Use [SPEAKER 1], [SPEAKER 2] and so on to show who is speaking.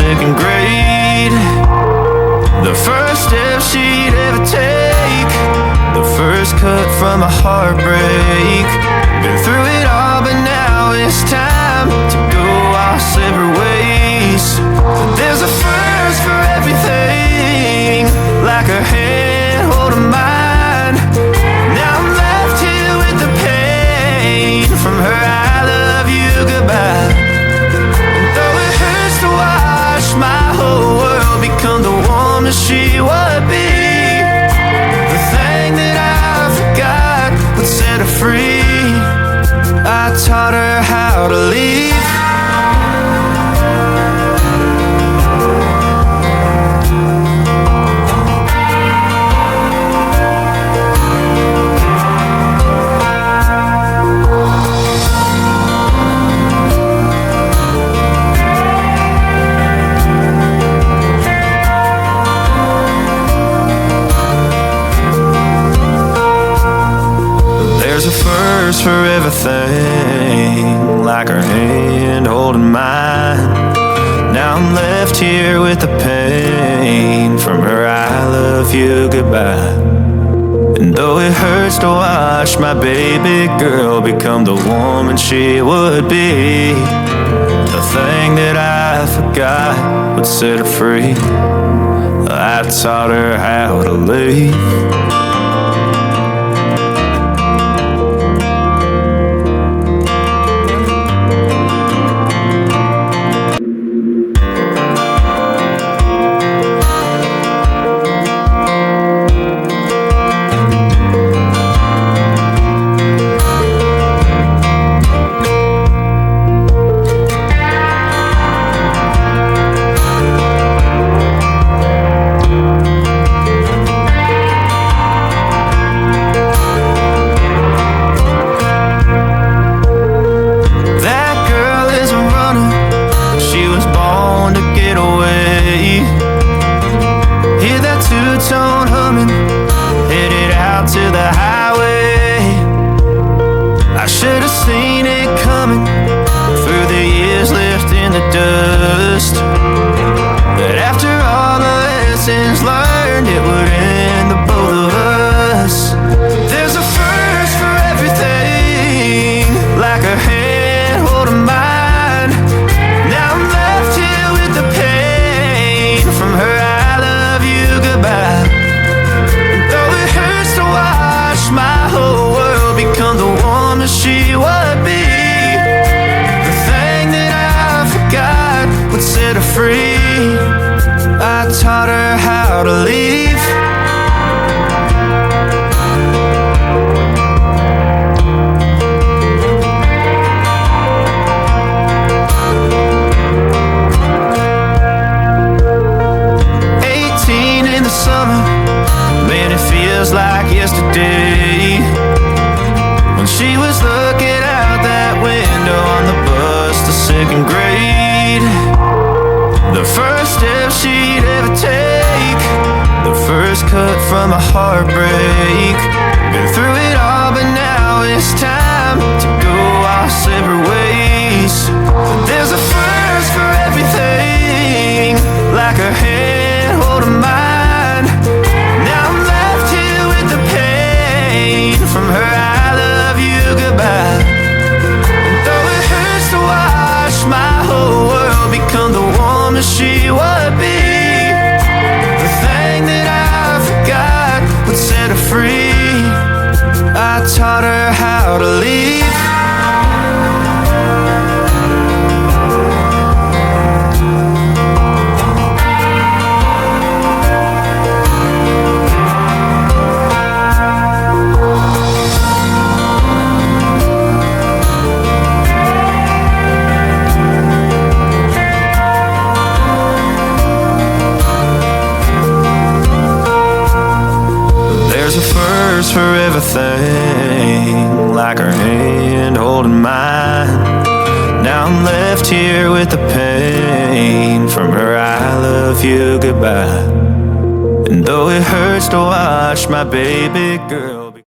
[SPEAKER 1] second grade. The first step she'd ever take, the first cut from a heartbreak. Been through it all, but now it's time to go our separate ways. There's a first for everything, like her hand holding mine. Now I'm left here with the pain from her I love you goodbye. And though it hurts to watch my whole world become the woman she would be, the thing that I forgot would set her free. I taught her how to leave. There's a first for everything, like her hand holding mine. Now I'm left here with the pain from her I love you goodbye. And though it hurts to watch my baby girl become the woman she would be, the thing that I forgot would set her free. I taught her how to leave. To the highway, I should have seen it coming through the years left in the dust. That after all the lessons learned, it would end the both of us. There's a first for everything, like her hand holding mine. Now I'm left here with the pain from her I love you goodbye. My whole world become the woman she would be, the thing that I forgot would set her free. I taught her how to leave. 18 in the summer, man, it feels like yesterday, when she was looking out that window on the bus to second grade. The first step she'd ever take, the first cut from a heartbreak. Been through it all, but now it's time to go our separate ways. There's a first for everything, like her hand holding mine. Now I'm left here with the pain from her I love you goodbye. And though it hurts to watch my whole world become the woman she would be, the thing that I forgot would set her free. I taught her how to leave. For everything, like her hand holding mine. Now I'm left here with the pain from her I love you goodbye. And though it hurts to watch my baby girl